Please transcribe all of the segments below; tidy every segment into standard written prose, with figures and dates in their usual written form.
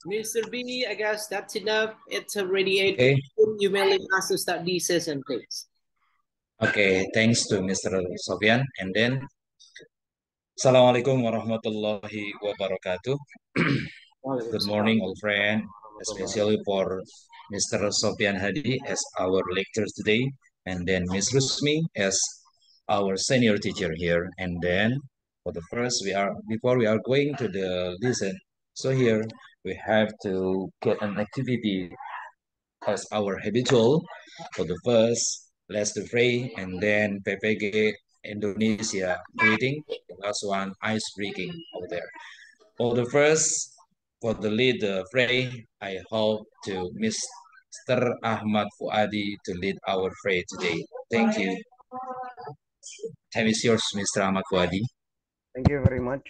Mr. B, I guess that's enough. It's already 8. Okay. You may leave us to start this session, please. Okay. Thanks to Mr. Sofian. And then, Assalamualaikum warahmatullahi wabarakatuh. Good morning, all friends, especially for Mr. Sofian Hadi as our lecturer today, and then Ms. Rusmi as our senior teacher here. And then, for the first, before we are going to the lesson. So here we have to get an activity as our habitual. For the first, let's do pray, and then PPG Indonesia greeting. The last one, ice breaking over there. For the first, for the lead fray, I hope to Mr. Ahmad Fuadi to lead our fray today. Thank you. Time is yours, Mr. Ahmad Fuadi. Thank you very much,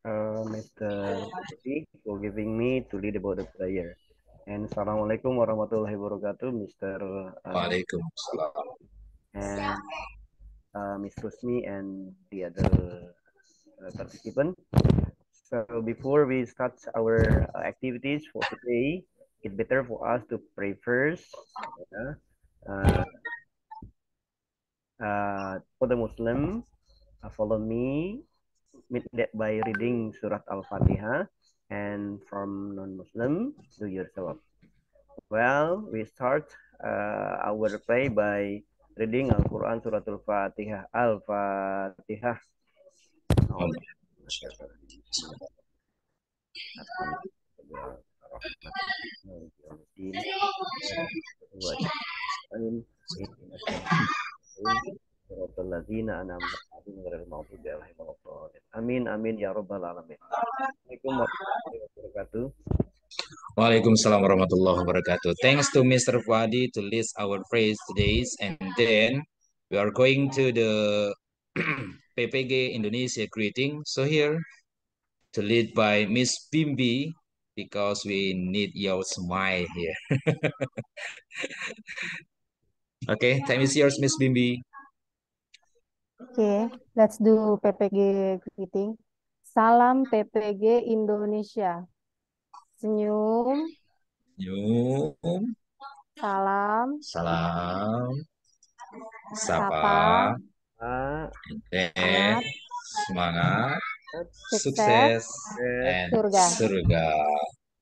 Mr. Hadi, for giving me to lead about the prayer. And Assalamualaikum warahmatullahi wabarakatuh, Mr. Waalaikumsalam. And Ms. Rusmi and the other participant. So before we start our activities for today, it's better for us to pray first. For the Muslim, follow me by reading Surat Al-Fatihah, and from non-Muslim, do yourself. Well, we start our prayer by reading Al-Quran Surat Al-Fatihah. Al-Fatihah. Amin amin ya rabbal alamin. Assalamualaikum warahmatullahi wabarakatuh. Waalaikumsalam warahmatullahi wabarakatuh. Thanks to Mr. Fuadi to list our phrase today, and then we are going to the PPG Indonesia greeting. So here to lead by Miss Bimbi because we need your smile here. Okay, time is yours, Miss Bimbi. Okay, let's do PPG greeting. Salam PPG Indonesia. Senyum. Senyum. Salam. Salam. Sapa. Semangat. Semangat. Sukses. And Surga. surga.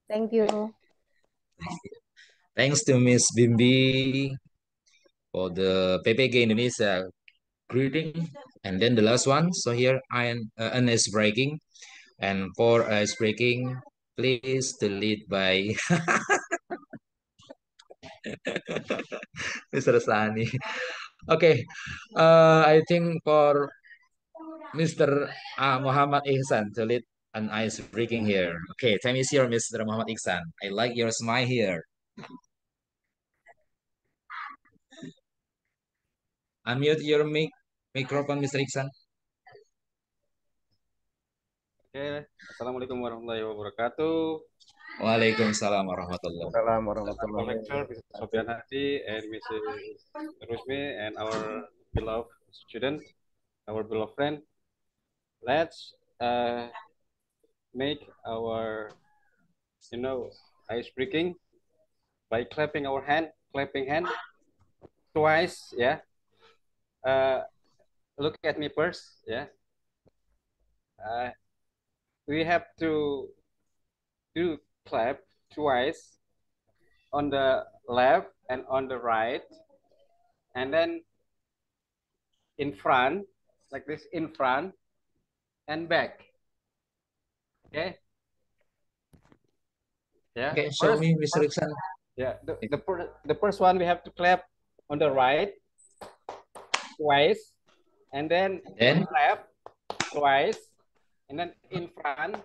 Thank you. Thanks to Miss Bimbi for the PPG Indonesia greeting. And then the last one. So here an ice breaking. And for ice breaking, please to lead by Mr. Sani. Okay, I think for Mr. Muhammad Ihsan to lead an ice breaking here. Okay, time is here, Mr. Muhammad Ihsan. I like your smile here. Unmute your microphone, Mr. Ihsan. Okay, Assalamualaikum warahmatullahi wabarakatuh. Waalaikumsalam warahmatullahi wabarakatuh. Our lecturer, Mr. Sofian Hadi, and Mrs. Rusmi, and our beloved student, our beloved friend. Let's make our, ice breaking by clapping hand twice. Yeah. Look at me first. Yeah. We have to do clap twice on the left and on the right, and then in front, like this, in front and back. Okay. Yeah. Okay, show me, Mr. Iksan. Yeah. The first one we have to clap on the right twice, and then clap twice, and then in front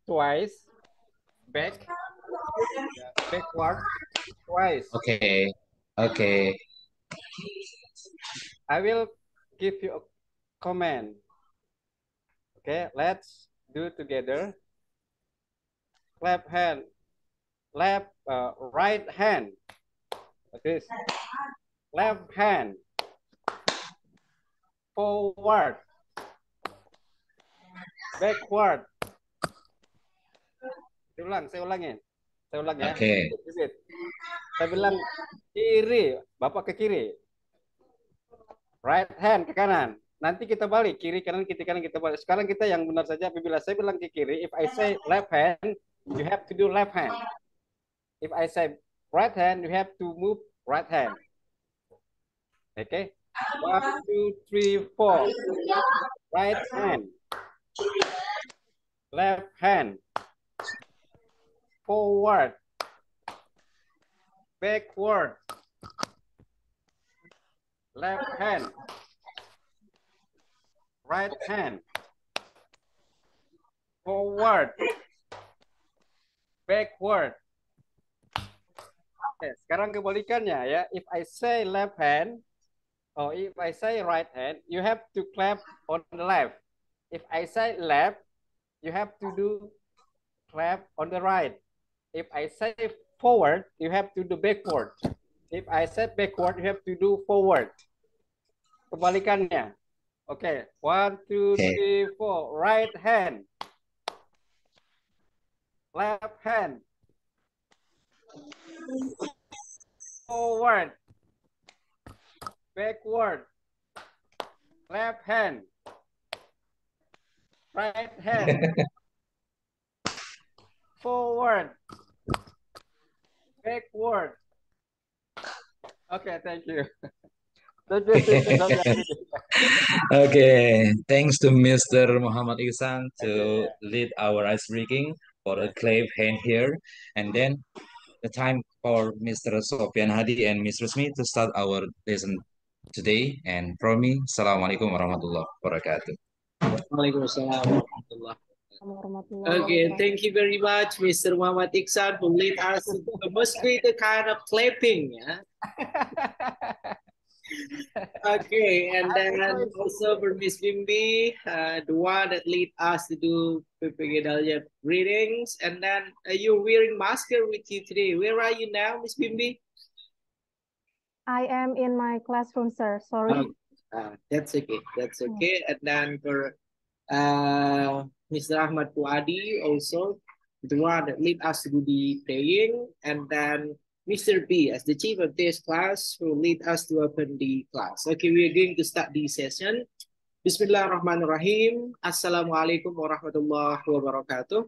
twice, backward twice. Okay. Okay. I will give you a command. Okay, let's do together. Clap hand, right hand. Like this. Left hand. Forward. Backward. Saya ulangin. Saya ulang ya. Oke. Repeat. Saya bilang kiri, Bapak ke kiri. Right hand ke kanan. Nanti kita balik kiri kanan kita balik. Sekarang kita yang benar saja. Apabila saya bilang ke kiri, if I say left hand, you have to do left hand. If I say right hand, you have to move right hand. Okay. 1, 2, 3, 4. Right hand. Left hand. Forward. Backward. Left hand. Right hand. Forward. Backward. Oke, sekarang kebalikannya ya. If I say left hand, or if I say right hand, you have to clap on the left. If I say left, you have to do clap on the right. If I say forward, you have to do backward. If I say backward, you have to do forward. Kebalikannya. Oke, 1, 2, 3, 4. Right hand. Left hand. Forward. Backward. Left hand. Right hand. Forward. Backward. Okay, thank you. Okay, thanks to Mr. Muhammad Ihsan to lead our ice breaking for a clave hand here. And then the time for Mr. Sofian Hadi and Ms. Rusmi to start our lesson today. And from me, Assalamualaikum warahmatullahi wabarakatuh. Waalaikumsalam warahmatullahi wabarakatuh. Okay, thank you very much, Mr. Muhammad Ihsan, who lead us to the most creative kind of clapping. Yeah? Okay, and then also for Miss Bimbi, the one that lead us to do PPG Daljab readings. And then you're wearing mask with you today. Where are you now, Miss Bimbi? I am in my classroom, sir. Sorry. That's okay. That's okay. And then for Mr. Ahmad Puadi, also the one that lead us to do the praying. And then Mr. B, as the chief of this class, will lead us to open the class. Okay, we are going to start the session. Bismillahirrahmanirrahim. Assalamualaikum warahmatullahi wabarakatuh.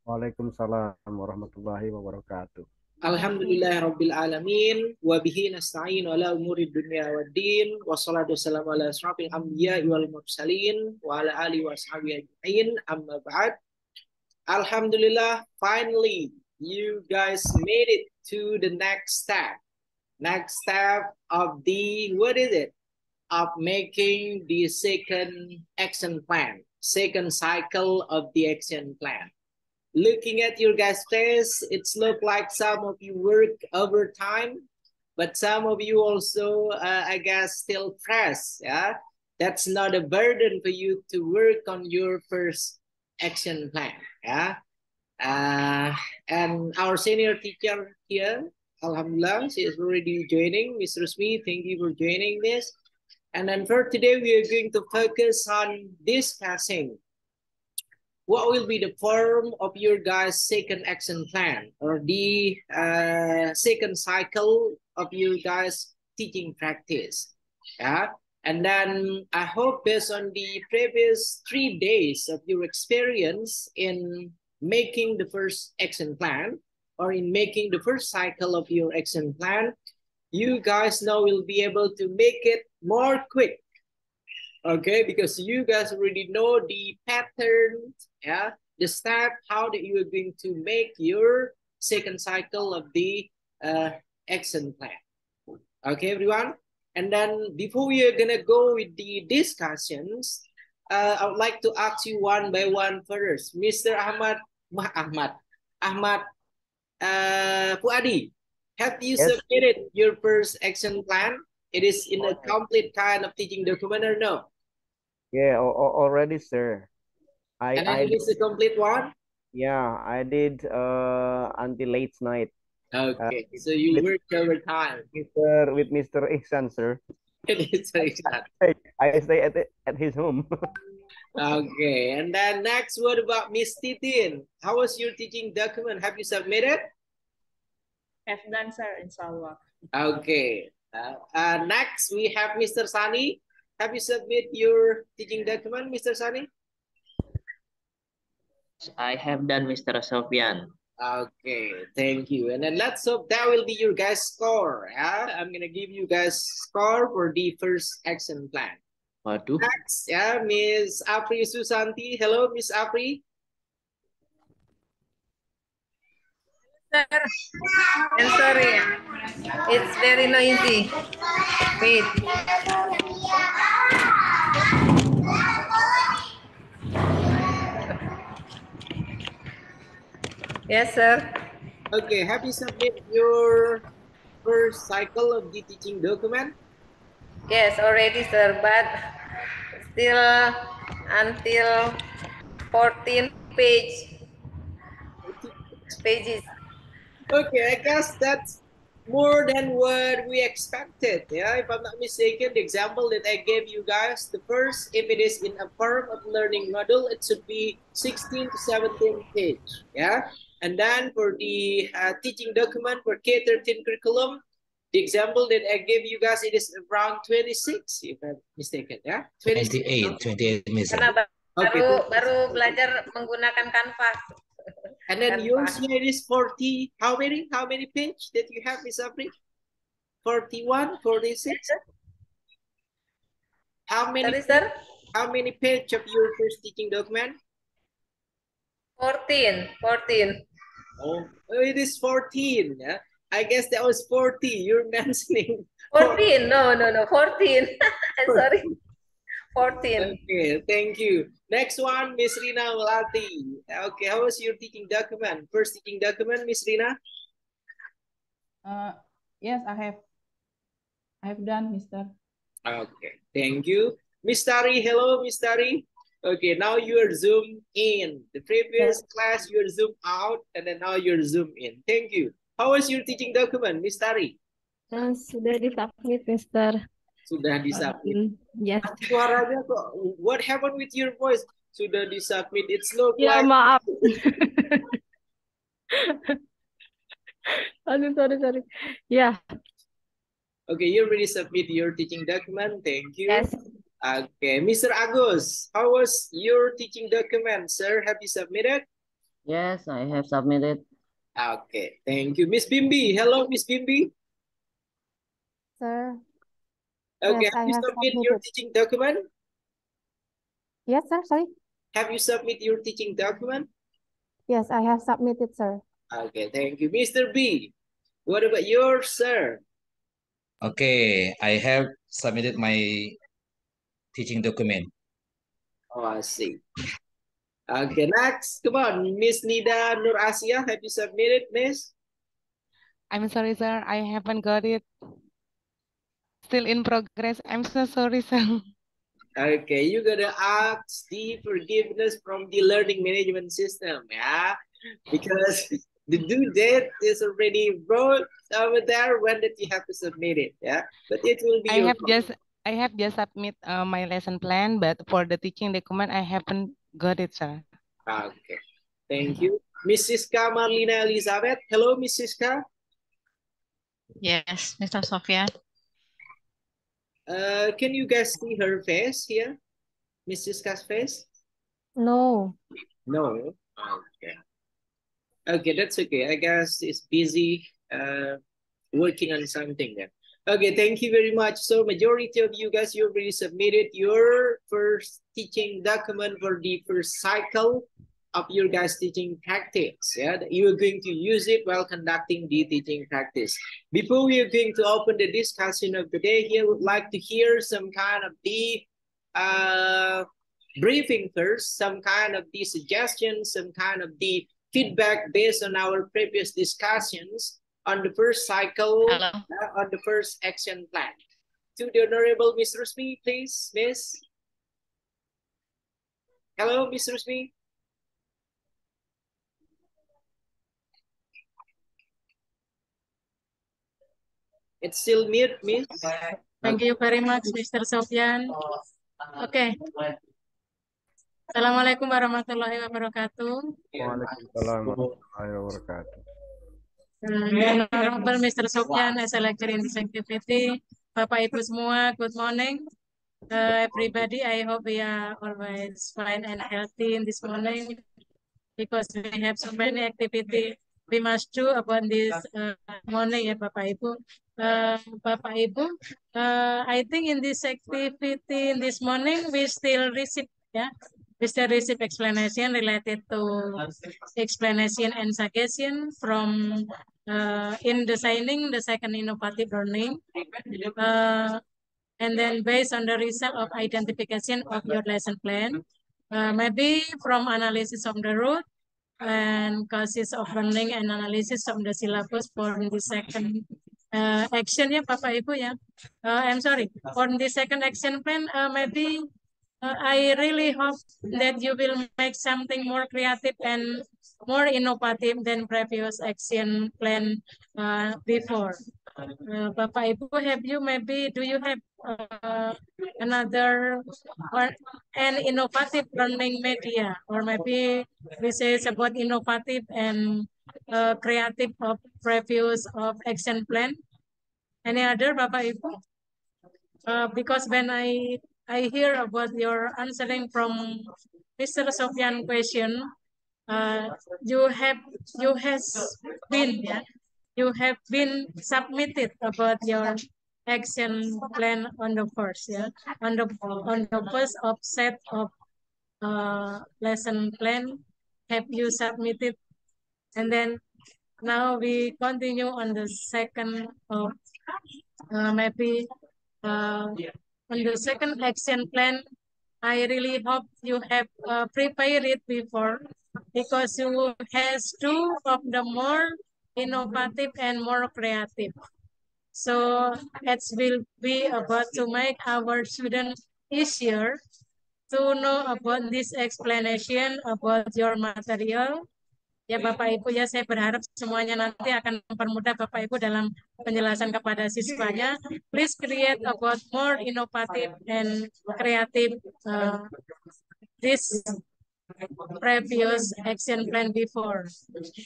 Waalaikumsalam warahmatullahi wabarakatuh. Alhamdulillah Rabbil Alamin. Wabihi nasta'in ala umuri dunya wa din. Wassalatu wassalamu ala asrafil anbiya wal mursalin. Wa ala alihi wa ashabihi ajma'in. Amma ba'd. Alhamdulillah, finally, you guys made it to the next step. Next step of the, what is it? Of making the second action plan. Second cycle of the action plan. Looking at your guys' face, it's look like some of you work overtime, but some of you also, I guess, still fresh. Yeah, that's not a burden for you to work on your first action plan. Yeah. And our senior teacher here, Alhamdulillah, she is already joining. Ms. Rusmi, thank you for joining this. And then for today, we are going to focus on discussing what will be the form of your guys' second action plan or the second cycle of your guys' teaching practice. Yeah. And then I hope based on the previous 3 days of your experience in making the first action plan or in making the first cycle of your action plan, you guys now will be able to make it more quick. Okay, because you guys already know the pattern, yeah, the step, how that you are going to make your second cycle of the action plan. Okay, everyone. And then before we are gonna go with the discussions, I would like to ask you one by one first. Mr. Ahmad Puadi, have you submitted your first action plan? It is in a complete kind of teaching document or no? Yeah, already, sir. And it is a complete one? Yeah, I did until late night. Okay, so you worked overtime. With Mr. Ihsan, sir. It is Ihsan. I stay at his home. Okay, and then next, what about Miss Titin? How was your teaching document? Have you submitted? Have done, sir, inshallah. Okay. Next, we have Mr. Sani. Have you submit your teaching document, Mr. Sani? I have done, Mr. Sofian. Okay, thank you. And then let's hope that will be your guys' score. I'm gonna give you guys score for the first action plan. Waduh. Next, Miss Apri Susanti. Hello, Miss Apri. Sir, I'm sorry. It's very noisy. Wait. Yes, sir. Okay, have you submit your first cycle of the teaching document? Yes, already, sir, but still until 14 pages. Okay, I guess that's more than what we expected. Yeah, if I'm not mistaken, the example that I gave you guys, the first, if it is in a form of learning module, it should be 16 to 17 page. Yeah, and then for the teaching document for K-13 curriculum, the example that I gave you guys, it is around 26, if I'm mistaken. Yeah, 28, Mister. Karena baru belajar menggunakan Canva. And then yours here is 40. How many page that you have, Miss Apri? 41, 46? How many page of your first teaching document? 14. Oh, it is 14. Yeah? I guess that was 40. You're mentioning 14. No, 14. Sorry. 14. Okay, thank you. Next one, Miss Rina Walati. Okay, how was your teaching document? First teaching document, Miss Rina? Yes, I have done, Mister. Okay, thank you. Miss Tari, hello, Miss Tari. Okay, now you are zoomed in. The previous class you are zoomed out, and then now you're zoomed in. Thank you. How was your teaching document, Miss Tari? Sudah disubmit, Mister. Sudah disubmit. Yes. Suaranya kok, what happened with your voice? Sudah disubmit. It's look Ya, like. maaf. Aduh, sorry. Yeah. Okay, you already submit your teaching document. Thank you. Yes. Okay, Mr. Agus, how was your teaching document, sir? Have you submitted? Yes, I have submitted. Okay, thank you. Miss Bimbi, hello, Miss Bimbi. Sir. Okay, Yes, have you submitted your teaching document? Yes, sir, sorry. Have you submitted your teaching document? Yes, I have submitted, sir. Okay, thank you. Mr. B, what about yours, sir? Okay, I have submitted my teaching document. Oh, I see. Okay, next, come on, Miss Nida Nur Asia, have you submitted, Miss? I'm sorry, sir. I haven't got it. Still in progress. I'm so sorry, sir. Okay, you gotta ask the forgiveness from the learning management system, yeah? Because the due date is already wrote over there when that you have to submit it, yeah? But it will be I have just submit my lesson plan, but for the teaching document, I haven't got it, sir. Okay, thank you. Miss Siska Marlina Elizabeth. Hello, Miss Siska. Yes, Mr. Sofian. Can you guys see her face here? Miss Siska's face? No. No? Okay. Okay, that's okay. I guess it's busy working on something then. Okay, thank you very much. So majority of you guys, you already submitted your first teaching document for the first cycle of your guys' teaching practice. Yeah, that you are going to use it while conducting the teaching practice. Before we are going to open the discussion of the day here, would like to hear some kind of the briefing first, some kind of the suggestions, some kind of the feedback based on our previous discussions on the first cycle, on the first action plan. To the Honorable Ms. Rusmi, please, Miss. Hello, Ms. Rusmi. It's still mute, Miss. Thank you very much, Mr. Sofian. Okay. Assalamualaikum warahmatullahi wabarakatuh. Waalaikumsalam warahmatullahi wabarakatuh. Honorable Mr. Sofian, as a lecturer in this activity, Bapak Ibu semua, good morning. Everybody, I hope we are always fine and healthy in this morning because we have so many activity we must do about this morning, ya Bapak Ibu. Bapak Ibu, I think in this activity in this morning we still receive, yeah, we still receive explanation related to explanation and suggestion from in designing the second innovative learning. And then based on the result of identification of your lesson plan, maybe from analysis of the route and causes of learning and analysis of the syllabus for the second action, ya Bapak Ibu ya. I'm sorry, for the second action plan, maybe I really hope that you will make something more creative and more innovative than previous action plan before. Bapak Ibu, do you have another or an innovative learning media, or maybe we say it's about innovative and creative of previous of action plan? Any other, Bapak Ibu? Because when I hear about your answering from Mr. Sofian question, you have been, yeah, you have been submitted about your action plan on the first, yeah, on the first of set of lesson plan have you submitted, and then now we continue on the second of maybe on the second action plan. I really hope you have prepared it before, because you has two of the more innovative and more creative. So it will be about to make our students easier to know about this explanation about your material. Ya Bapak Ibu, ya saya berharap semuanya nanti akan mempermudah Bapak Ibu dalam penjelasan kepada siswanya. Please create about more innovative and creative this previous action plan before.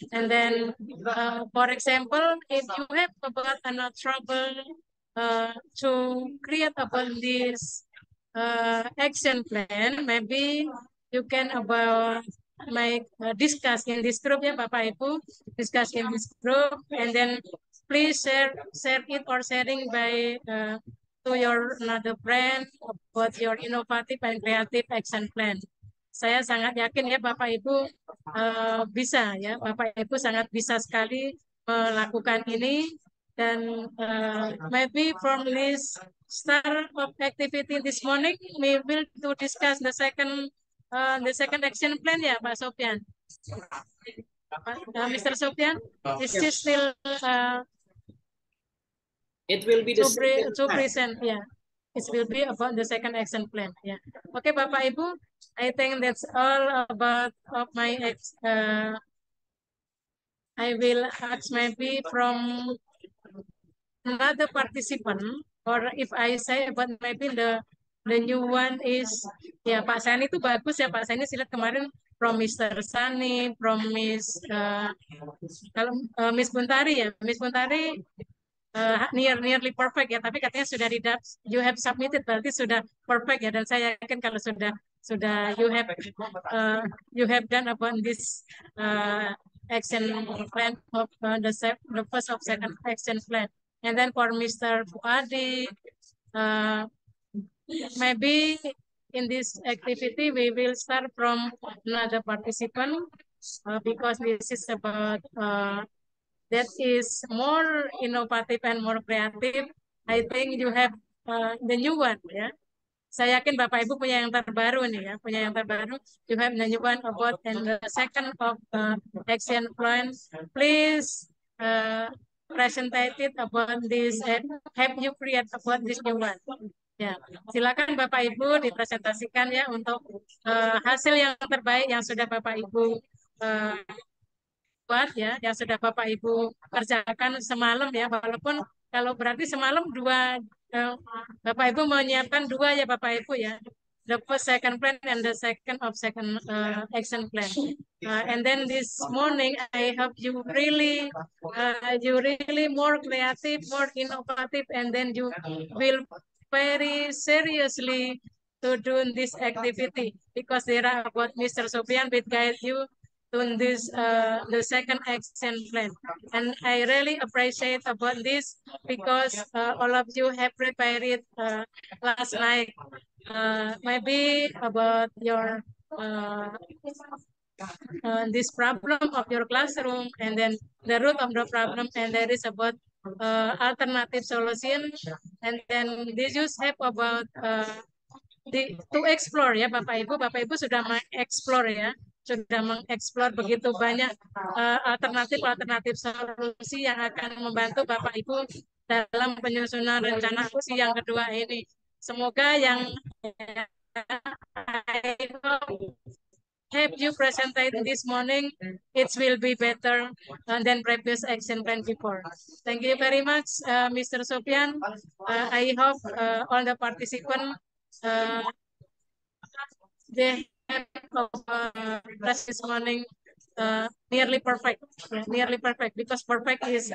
And then, for example, if you have about trouble to create about this action plan, maybe you can about discuss in this group, ya Bapak Ibu, discuss in this group, and then please share it or sharing by to your another friend about your innovative and creative action plan. Saya sangat yakin ya Bapak Ibu bisa, ya Bapak Ibu sangat bisa sekali melakukan ini, dan maybe from this start of activity this morning we will to discuss the second action plan, ya Pak Sofian. Mr. Sofian, is this still it will be the to present, yeah. It will be about the second action plan. Yeah. Okay, Bapak Ibu, I think that's all about of my I will ask maybe from another participant, or if I say about maybe the new one is, ya Pak Sani itu bagus ya Pak Sani, silat kemarin from Mr. Sani, from Miss kalau Miss Buntari, ya Miss Buntari nearly perfect ya, tapi katanya sudah you have submitted, berarti sudah perfect ya, dan saya yakin kalau sudah you have done upon this action plan of the first of second action plan. And then for Mr. Hadi, maybe in this activity we will start from another participant because this is about that is more innovative and more creative. I think you have the new one, ya. Saya yakin Bapak Ibu punya yang terbaru nih, ya, punya yang terbaru. You have the new one about and the second of action plan. Please present it about this. Have you create about this new one? Ya, silakan Bapak Ibu dipresentasikan ya untuk hasil yang terbaik yang sudah Bapak Ibu buat, ya, yang sudah Bapak Ibu kerjakan semalam, ya, walaupun kalau berarti semalam Bapak Ibu menyiapkan dua, ya Bapak Ibu, ya, the first second plan and the second action plan. And then this morning, I hope you really more creative, more innovative, and then you will very seriously to do this activity, because there are about Mr. Sofian will guide you on this the second action plan. And I really appreciate about this, because all of you have prepared it last night, maybe about your this problem of your classroom, and then the root of the problem, and there is about alternative solution, and then this just help about to explore ya Bapak Ibu sudah mengeksplor ya, sudah mengeksplor begitu banyak alternatif solusi yang akan membantu Bapak Ibu dalam penyusunan rencana aksi yang kedua ini. Semoga yang have you presented this morning, it will be better than previous action plan before. Thank you very much, Mr. Sofian. I hope all the participants they have class this morning nearly perfect, because perfect is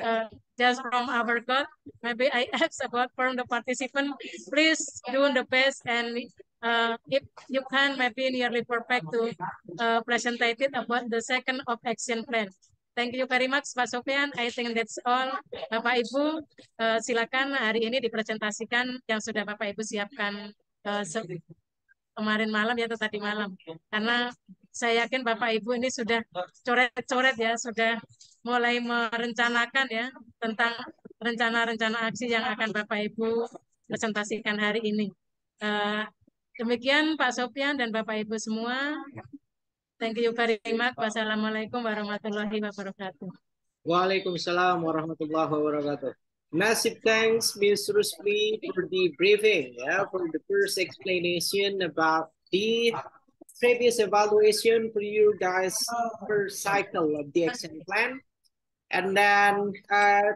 just from our God. Maybe I ask about from the participant, please do the best, and if you can, maybe nearly perfect to present it about the second of action plan. Thank you very much, Pak Sofian. I think that's all. Bapak Ibu, silakan hari ini dipresentasikan yang sudah Bapak Ibu siapkan kemarin malam ya, atau tadi malam. Karena saya yakin Bapak Ibu ini sudah coret-coret ya, sudah mulai merencanakan ya tentang rencana-rencana aksi yang akan Bapak Ibu presentasikan hari ini. Demikian Pak Sofian dan Bapak Ibu semua. Thank you very much. Wassalamualaikum warahmatullahi wabarakatuh. Waalaikumsalam warahmatullahi wabarakatuh. Massive thanks, Ms. Rusmi, for the briefing, for the first explanation about the previous evaluation for you guys first cycle of the action plan. And then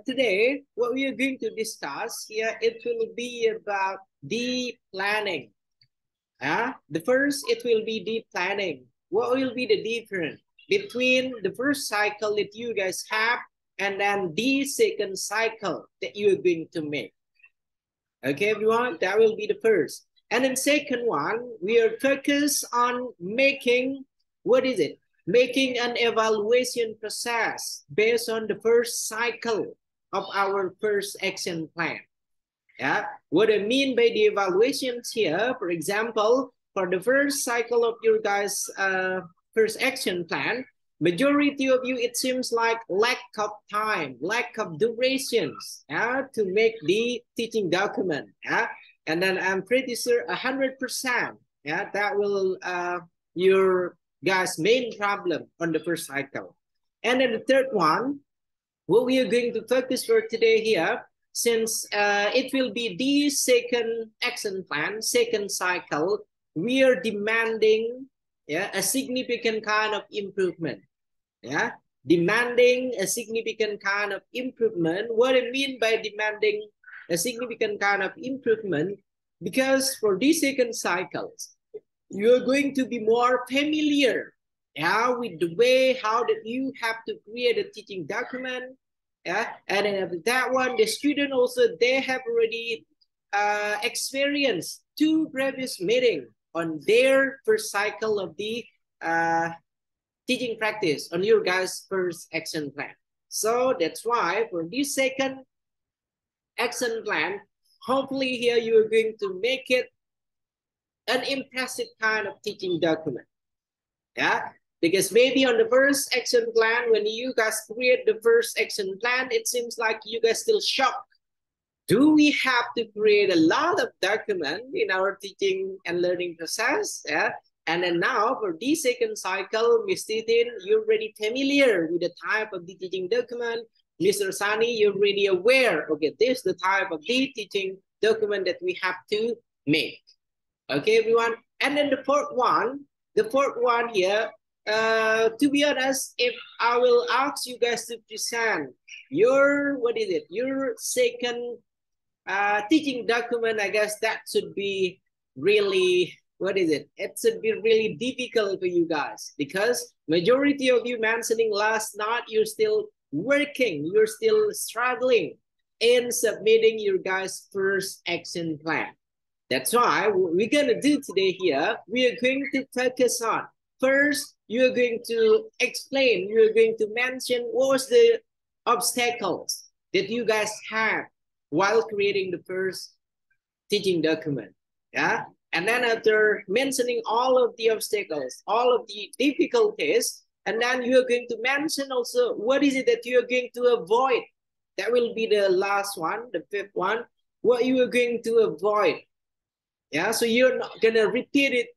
today, what we are going to discuss here, it will be about the planning. The first, it will be the planning. What will be the difference between the first cycle that you guys have and then the second cycle that you're going to make? Okay, everyone, that will be the first. And then second one, we are focused on making, what is it? Making an evaluation process based on the first cycle of our first action plan. Yeah, what I mean by the evaluations here, for example, for the first cycle of your guys' first action plan, majority of you, it seems like lack of time, lack of durations to make the teaching document. And then I'm pretty sure 100%, that will your guys' main problem on the first cycle. And then the third one, what we are going to focus for today here, since it will be the second action plan, second cycle, we are demanding a significant kind of improvement. Demanding a significant kind of improvement. What I mean by demanding a significant kind of improvement, because for these second cycles, you're going to be more familiar with the way how that you have to create a teaching document. And then that one, the student also, they have already experienced 2 previous meetings on their first cycle of the teaching practice on your guys' first action plan. So that's why for this second action plan, hopefully here you are going to make it an impressive kind of teaching document. Because maybe on the first action plan, when you guys create the first action plan, it seems like you guys still shocked. Do we have to create a lot of document in our teaching and learning process? And then now for the second cycle, Ms. Titin, you're already familiar with the type of the teaching document. Mr. Sani, you're already aware, okay, this is the type of the teaching document that we have to make. Okay, everyone. And then the fourth one here, to be honest, if I will ask you guys to present your, your second teaching document, I guess that should be really, what is it? It should be really difficult for you guys because majority of you mentioning last night, you're still working, you're still struggling in submitting your guys' first action plan. That's why what we're gonna do today here, we are going to focus on first, you're going to explain, you're going to mention what was the obstacles that you guys have while creating the first teaching document. Yeah. And then after mentioning all of the obstacles, all of the difficulties, and then you're going to mention also what is it that you're going to avoid. That will be the last one, the fifth one, what you are going to avoid. Yeah, so you're not gonna repeat it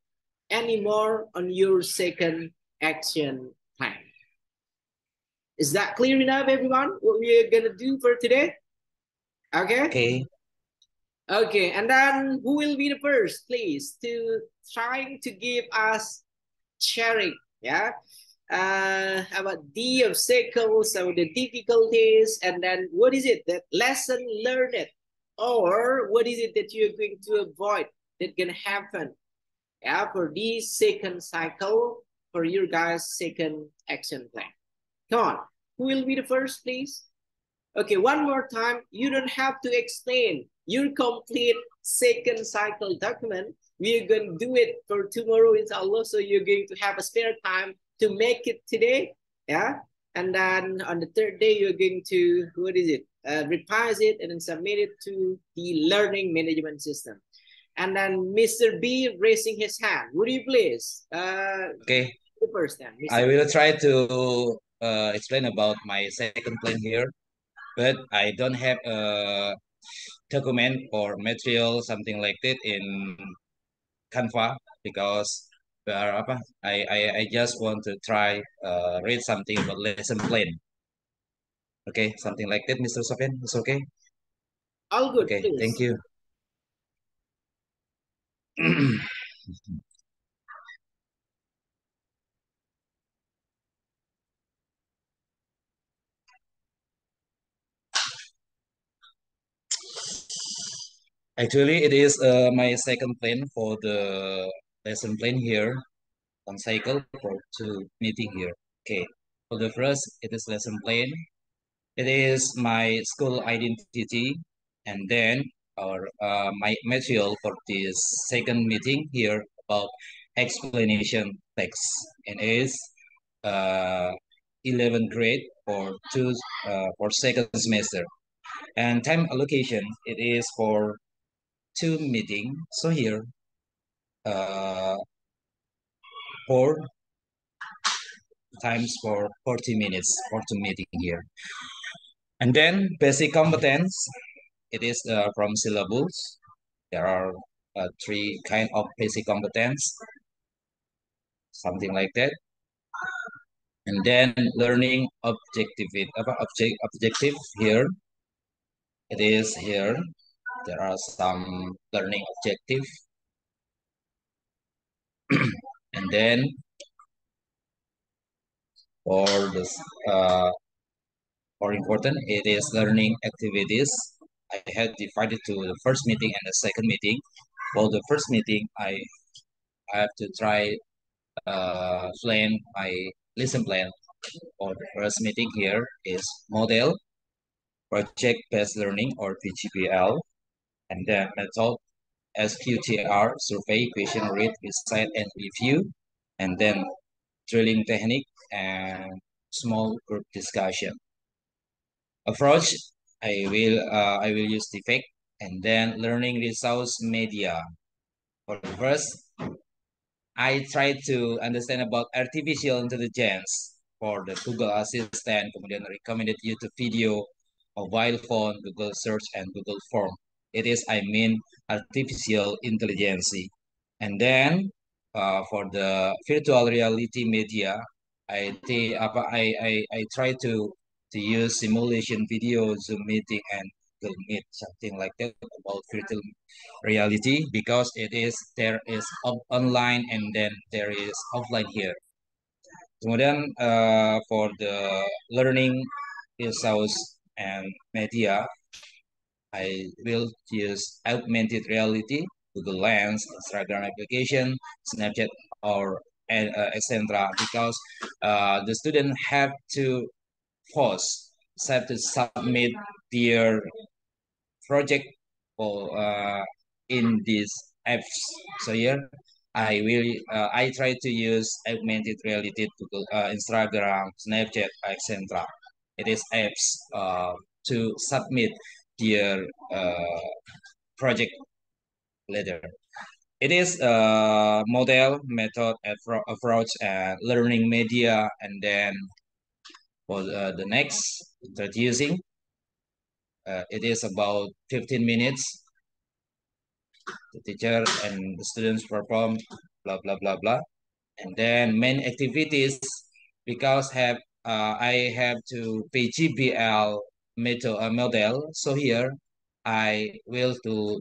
anymore on your second action plan. Is that clear enough, everyone? What we are gonna do for today? Okay. Okay. Okay, and then who will be the first, please, to trying to give us sharing? Yeah. About the obstacles, about the difficulties, and then what is it that lesson learned, or what is it that you're going to avoid that can happen, yeah, for this second cycle for your guys' second action plan. Come on, who will be the first, please? Okay, one more time. You don't have to explain your complete second cycle document. We're going to do it for tomorrow, inshallah. So you're going to have a spare time to make it today. Yeah. And then on the third day, you're going to, what is it? Revise it and then submit it to the learning management system. And then Mr. B raising his hand. Would you please? Okay. The first time. I will try to explain about my second plan here, but I don't have a document or material, something like that in Canva because I just want to try read something about lesson plan. Okay, something like that, Mr. Sofian. It's okay? All good, okay, please. Thank you. Actually, it is my second plan for the lesson plan here on cycle for two meeting here. Okay, for the first, it is lesson plan. It is my school identity, and then our my material for this second meeting here about explanation text. It is 11th grade for second semester, and time allocation it is for two meeting. So here, 4 times for 40 minutes for two meeting here. And then basic competence, it is from syllabus. There are three kind of basic competence, something like that. And then learning objective here. It is here. There are some learning objective. And then for this more important, it is learning activities. I had divided to the first meeting and the second meeting. For the first meeting, I have to try plan my lesson plan. For the first meeting here is model, project-based learning or PGPL, and then method SQTR, survey, question, read, recite, and review, and then drilling technique and small group discussion. Approach, I will use defect and then learning resource media. For the first, I try to understand about artificial intelligence for the Google Assistant, kemudian recommended YouTube video, mobile phone, Google search, and Google form. It is, I mean, artificial intelligence. And then for the virtual reality media, I try to use simulation video, Zoom meeting, and Google Meet, something like that about virtual reality because there is online and then there is offline here. Kemudian for the learning resource and media, I will use augmented reality Google Lens, Instagram application, Snapchat, or etc. Because the student have to have to submit their project for in these apps. So here I try to use augmented reality to Instagram, Snapchat, etc. It is apps to submit their project later. It is model, method, approach, and learning media, and then for the next introducing, it is about 15 minutes. The teacher and the students perform blah blah blah blah, and then main activities because I have to PGBL model. So here I will to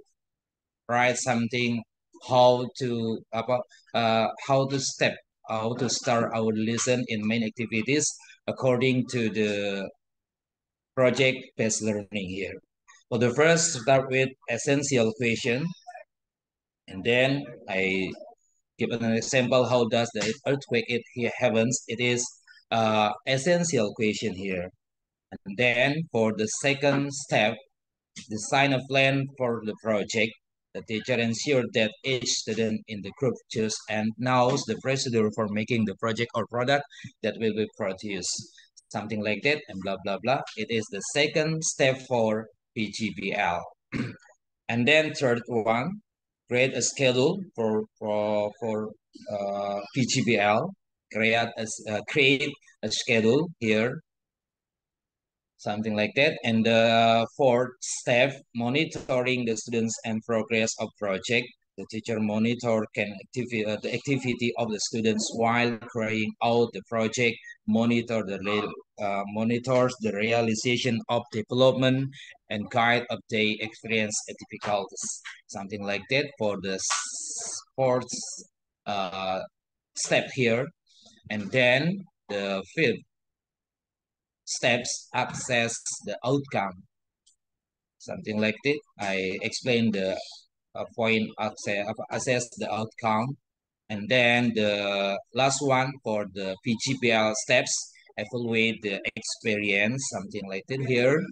write something how to about how to start our lesson in main activities according to the project based learning here. For the first, start with essential question, and then I give an example. How does the earthquake it here happens? It is essential question here. And then for the second step, design a plan for the project. The teacher ensures that each student in the group chooses and knows the procedure for making the project or product that will be produced. Something like that, and blah blah blah. It is the second step for PGBL. And then third one, create a schedule for PGBL. Create a schedule here, something like that. And the fourth step, monitoring the students and progress of project. The teacher monitor the activity of the students while carrying out the project, monitors the realization of development and guide of the experience and difficulties, something like that for the fourth step here. And then the fifth steps access the outcome, something like that. I explained the point assess the outcome. And then the last one for the PGPL steps, evaluate the experience, something like that here.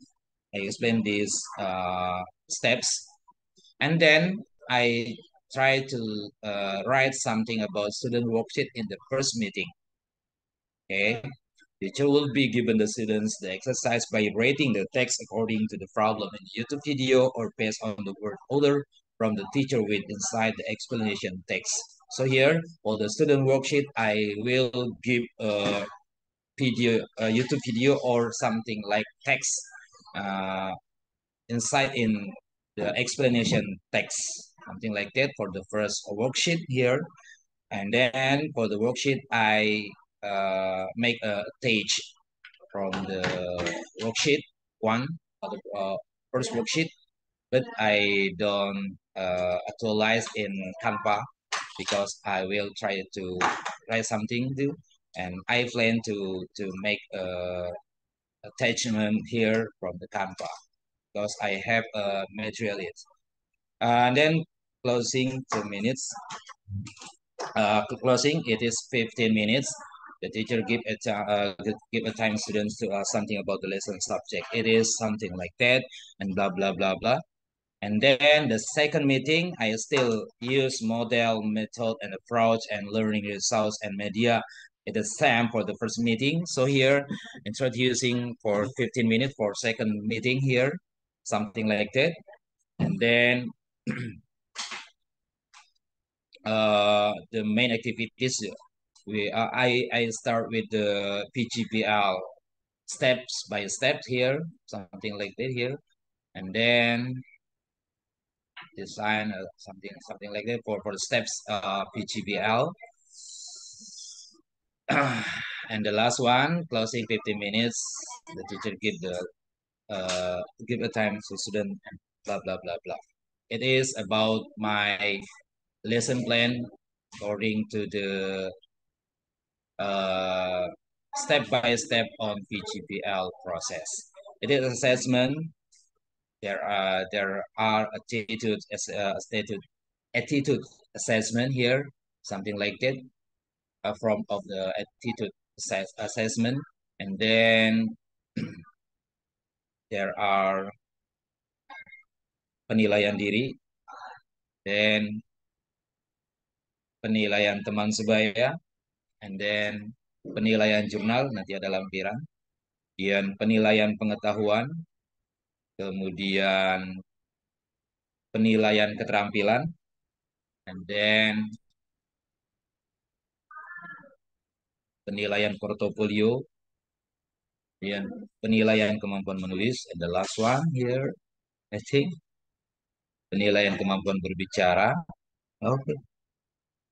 I explain these steps. And then I try to write something about student worksheet in the first meeting. Okay. Teacher will be given the students the exercise by rating the text according to the problem in the YouTube video or based on the word order from the teacher with inside the explanation text. So here, for the student worksheet, I will give a video, a YouTube video or something like text inside in the explanation text, something like that for the first worksheet here. And then for the worksheet, I make a page from the worksheet one, first worksheet, but I don't actualize in Canva because I will try to write something too, and I plan to make a attachment here from the Canva because I have a material it. And then closing 2 minutes. Closing, it is 15 minutes. The teacher give a time students to something about the lesson subject. It is something like that, and blah blah blah blah. And then the second meeting, I still use model, method, and approach, and learning results and media. It is same for the first meeting. So here, introducing for 15 minutes for second meeting here, something like that. And then the main activities I start with the PGPL steps by step here, something like that here, and then design something like that for the steps PGPL. And the last one, closing 15 minutes. The teacher give a time to student and blah blah blah blah. It is about my lesson plan according to the step by step on PGPL process. It is assessment. There are attitude attitude assessment here, something like that, from of the attitude assessment, and then there are penilaian diri, then penilaian teman sebaya, and then penilaian jurnal, nanti ada lampiran, kemudian penilaian pengetahuan, kemudian penilaian keterampilan, and then penilaian portofolio, kemudian penilaian kemampuan menulis, and the last one here, I think, penilaian kemampuan berbicara, okay,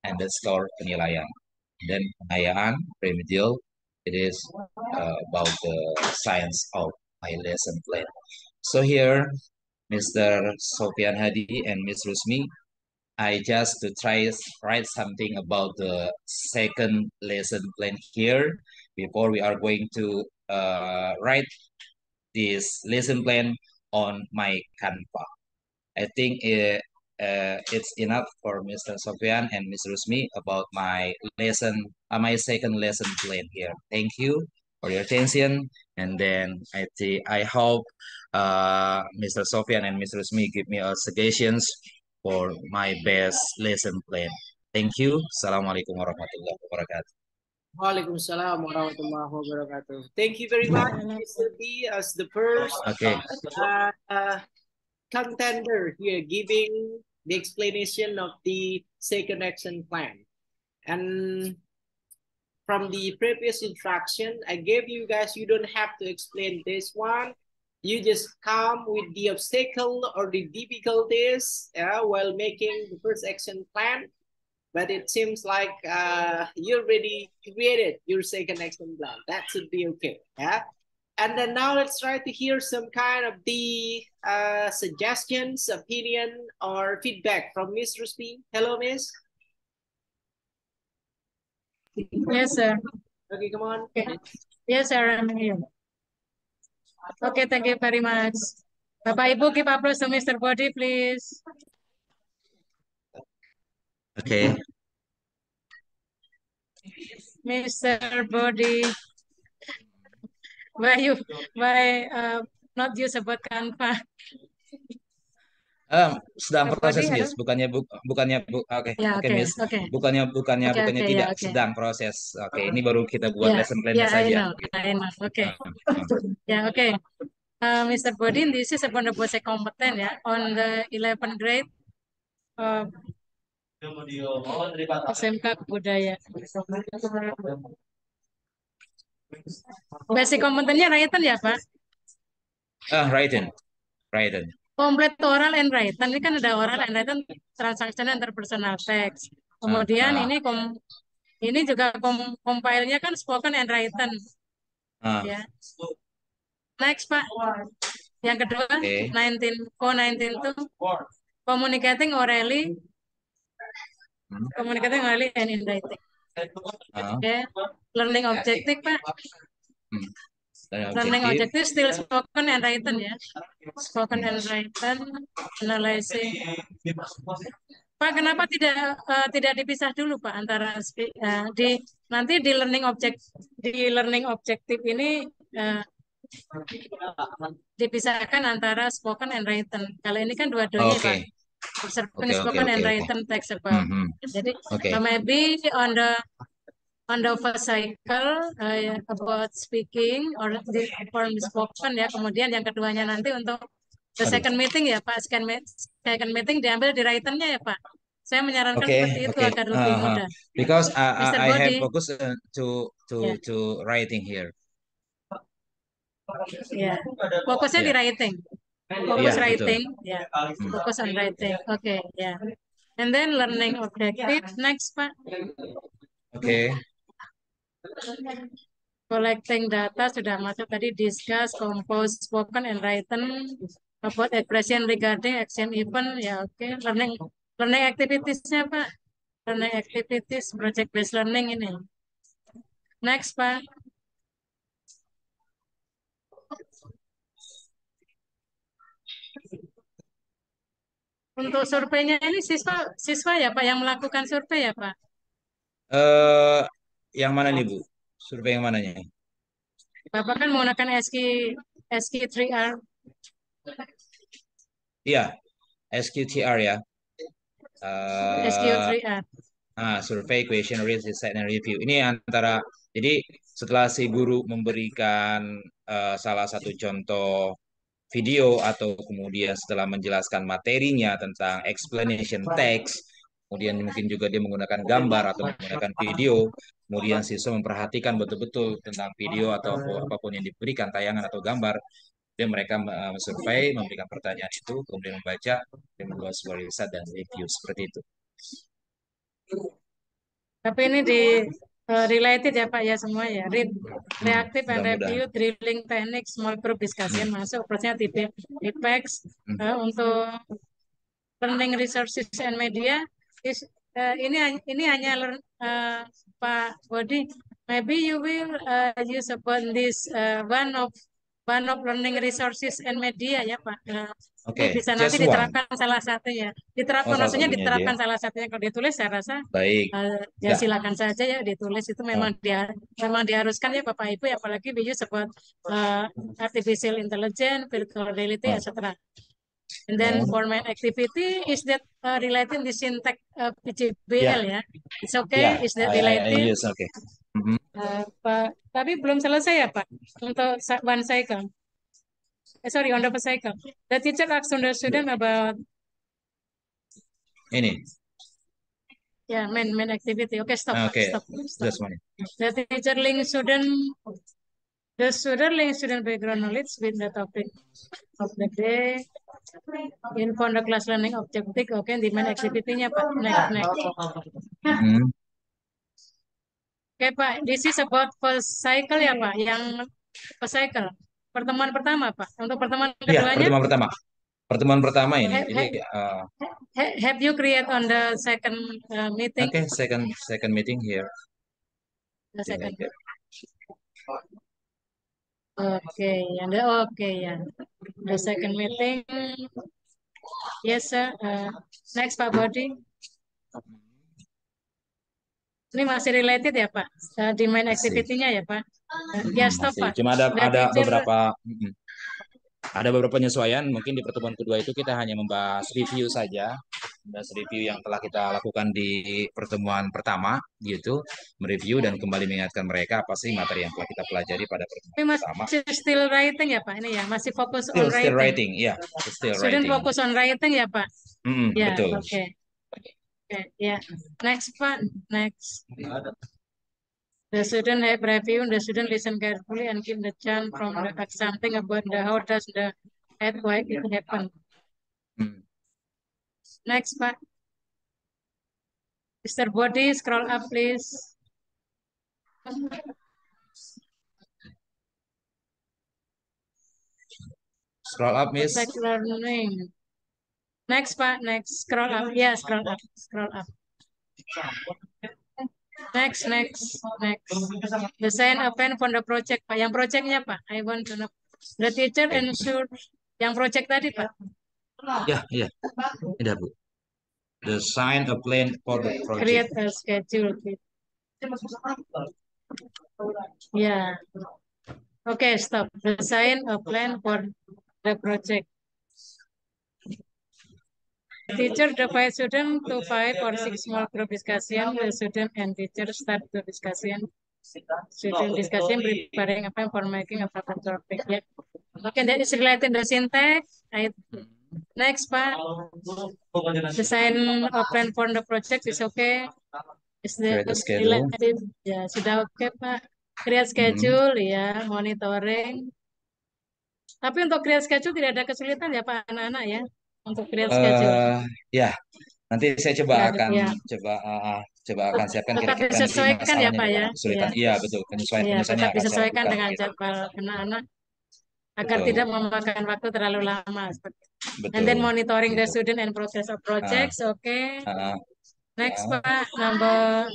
and the score penilaian. Dan pengayaan remedial, it is about the science of my lesson plan. So here, Mr. Sofian Hadi and Ms. Rusmi, I just to try write something about the second lesson plan here before we are going to write this lesson plan on my Canva. I think it's enough for Mr. Sofian and Ms. Rusmi about my lesson, my second lesson plan here. Thank you for your attention, and then I hope Mr. Sofian and Ms. Rusmi give me a suggestions for my best lesson plan. Thank you. Assalamualaikum warahmatullahi wabarakatuh. Waalaikumsalam warahmatullahi wabarakatuh. Thank you very much, Mr. B, as the first contender here, giving the explanation of the second action plan. And from the previous instruction I gave you guys, you don't have to explain this one. You just come with the obstacle or the difficulties while making the first action plan. But it seems like you already created your second action plan. That should be okay. Yeah. And then now let's try to hear some kind of the suggestions, opinion, or feedback from Miss Rusmi. Hello, Miss. Yes, sir. Okay, come on. Okay. Yes, sir, I'm here. Okay, thank you very much. Bapak Ibu, give applause to Mr. Body, please. Okay. Mr. Body, why not use about Canva? Sedang proses, Miss. Bukannya Miss. Bukannya tidak, sedang proses. Oke, ini baru kita buat lesson plan-nya saja. I know. Okay. Okay. Mr. Bodin, this is about the competent on the 11th grade SMK Budaya. Basic kompetennya written ya, Pak? Written. Komplit oral and written. Ini kan ada oral and written, transactional interpersonal text. Kemudian ini juga compile-nya kan spoken and written. Ya. Next, Pak. Yang kedua, 19 itu communicating orally and in writing. Learning objective, Pak. Learning objective still spoken and written ya. Spoken and written, analyzing. Pak, kenapa tidak dipisah dulu, Pak, antara nanti di learning objective ini dipisahkan antara spoken and written. Kalau ini kan dua-duanya, Pak. Spoken and written text about. Jadi maybe on the first cycle about speaking or the form spoken ya. Kemudian yang keduanya nanti untuk the second meeting ya, Pak. Second meeting diambil di written-nya ya, Pak. Saya menyarankan seperti itu agar lebih mudah. Because I have focus to writing here. Ya, fokusnya di writing. Fokus writing, ya. Fokus on writing. Oke, ya. And then learning objective next, Pak. Oke. Collecting data sudah masuk tadi, discuss, compose, spoken and written about expression regarding action event ya. Oke. Learning activities-nya, Pak. Learning activities project based learning ini. Next, Pak. untuk surveinya ini siswa ya Pak yang melakukan survei ya Pak? Yang mana nih Bu? Survei yang mananya? Bapak kan menggunakan SQ3R. Iya, SQTR ya. SQ3R. Survey, question, research, and review. Ini antara, jadi setelah si guru memberikan salah satu contoh video atau kemudian setelah menjelaskan materinya tentang explanation text, kemudian mungkin juga dia menggunakan gambar atau menggunakan video, kemudian siswa memperhatikan betul-betul tentang video atau apapun yang diberikan, tayangan atau gambar, dan mereka survei, memberikan pertanyaan itu, kemudian membaca, dan membuat sebuah riset dan review seperti itu. Tapi ini related ya Pak ya semua ya. Reactive and review, drilling teknik, small group discussion masuk. Prosesnya tipe IPEX untuk learning resources and media. Ini hanya Pak Bodi. Maybe you will use upon this one of learning resources and media ya Pak. Ini bisa nanti diterapkan salah satunya. Maksudnya diterapkan salah satunya kalau ditulis saya rasa. Baik. Ya silakan saja ya ditulis itu memang memang diharuskan ya Bapak Ibu ya, apalagi we use about artificial intelligence, virtual reality, etc. And then format activity is that related the syntax PJBL ya. It's okay, is that related? Yes, okay. Pak, tapi belum selesai ya Pak untuk one cycle. Sorry, on the cycle. The teacher asks the student about ini. Yeah, main activity. Okay, stop. Okay, Stop. that's one. The teacher link student background knowledge with the topic of the day. Inform the class learning objective. Okay, di main activity-nya Pak. Next. Okay Pak, this is about first cycle ya Pak. Yang first cycle. Pertemuan pertama Pak. Untuk pertemuan keduanya. Ya, pertemuan pertama ini. Have you create on the second meeting? Okay, second meeting here. The second. Okay, ya. The second meeting. Yes, sir. Next Pak Bodi. Ini masih related ya Pak? Di main activity-nya ya Pak? Ya stop Pak. Cuma ada beberapa penyesuaian. Mungkin di pertemuan kedua itu kita hanya membahas review saja. Membahas review yang telah kita lakukan di pertemuan pertama gitu. Mereview dan kembali mengingatkan mereka apa sih materi yang telah kita pelajari pada pertemuan pertama. Masih still writing ya Pak? Ini ya, masih fokus on writing. Still writing, ya. Still Student writing. fokus on writing ya Pak? Ya, betul. Okay, ya. Next Pak, next. The student have review, the student listen carefully and give the chance from the something about the how does the why it happen. Next Pak. Mr. Body, scroll up please. Scroll up, Miss. Learning. Next Pak, next. Scroll up. Yeah, scroll up. Next. The sign open for the project Pak. Yang projectnya Pak. I want to know. The teacher ensure. Yang project tadi Pak. Ya. Tidak Bu. The sign a plan for the project. Create a schedule. Yeah. Okay, stop. The sign a plan for the project. Teacher divide student to 5 or 6 small group discussion. The student and teacher start the discussion. Student discussion preparing for making a proper topic. Yeah. Okay, that is related to the syntax. Next Pak. Design plan for the project is okay. Is the related? Ya sudah oke Pak. Create schedule ya, monitoring. Tapi untuk create schedule tidak ada kesulitan ya Pak anak-anak ya. Untuk create schedule. Ya, nanti saya coba akan siapkan kira-kira disesuaikan ya Pak ya. Kesulitan. Iya, betul. Penyesuaian tetap disesuaikan dengan jadwal anak-anak agar tidak memakan waktu terlalu lama. Betul. And then monitoring the student and process of projects. Okay. Next Pak, number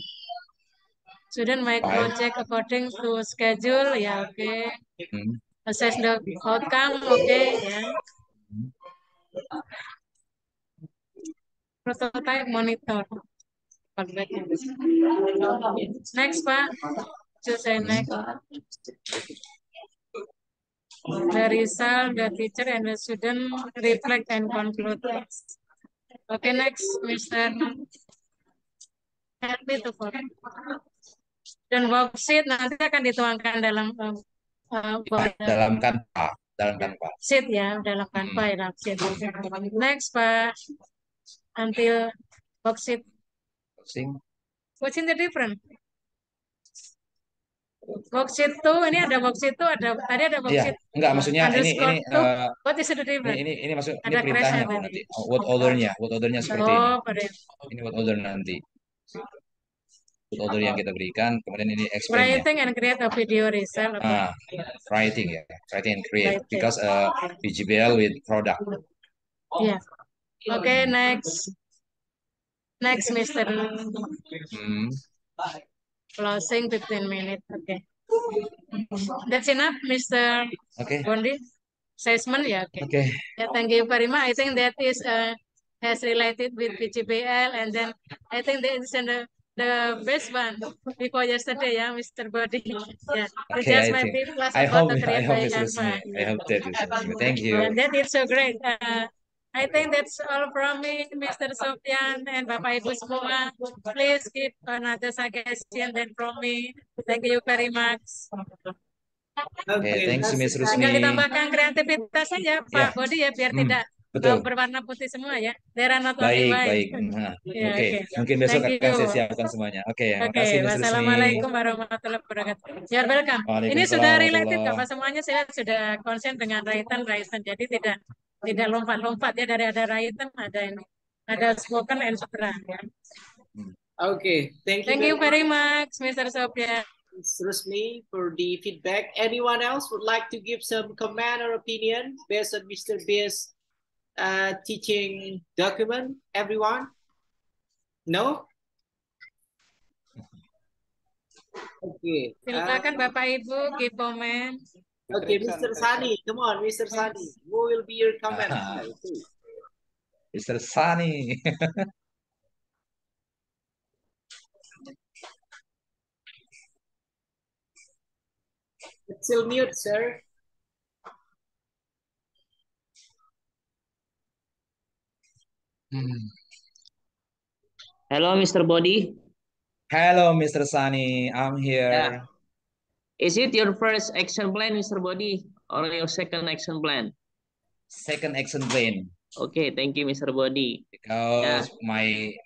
student make project according to schedule. Ya, okay. Assess the outcome. Okay, ya. prototype monitor. Next, Pak. Choose next. The result, the teacher and the student reflect and conclude. Okay, next, Mr. Help me to follow. Dan worksheet nanti akan dituangkan dalam dalam Canva, sheet ya, dalam Canva ya, dalam sheet. Next, Pak. Until worksheet. What's in the difference? Worksheet tuh, ini ada worksheet tuh, tadi ada worksheet. Iya, enggak maksudnya ini what is the difference? Ini maksud ini Ada perintahnya nanti. What ordernya seperti ini. Ini what order nanti. What order yang kita berikan, kemudian ini explain-nya. Writing and create a video result. Writing ya, writing and create because PGBL with product. Yeah. Okay, next, Mr. Closing 15 minutes. Okay. That's enough, Mr. Bondi. Assessment, yeah. Okay. Yeah, thank you very much. I think that is has related with PGBL, and then I think that is the best one before yesterday, yeah, Mr. Body. Yeah. Okay, just my class I hope about I hope that is thank you. And that is so great. I think that's all from me, Mr. Sofian and Bapak Ibu semua. Please give another suggestion then from me. Thank you very much. Okay, thanks Miss Rusmi. Tinggal ditambahkan kreativitas saja, Pak Bodi ya, biar tidak berwarna putih semua ya. Baik. Oke. Mungkin besok akan saya siapkan semuanya. Oke, makasih Miss Rusmi. Wassalamualaikum warahmatullahi wabarakatuh. You're welcome. Ini sudah related Bapak semuanya, saya sudah konsen dengan written. Jadi tidak lompat-lompat ya, dari ada written, ada ini, ada spoken and sutra. Okay, thank you very much, Mr. Sofian. Rusmi for the feedback. Anyone else would like to give some comment or opinion based on Mr. B's teaching document? Everyone? No? Okay. Silakan Bapak Ibu give comment. Okay, Mr. Sani, come on, Mr. Sani. Who will be your comment? Mr. Sani. Still mute, sir. Hello, Mr. Body. Hello, Mr. Sani. I'm here. Yeah. Is it your first action plan, Mr. Body, or your second action plan? Second action plan. Okay, thank you, Mr. Body. Because my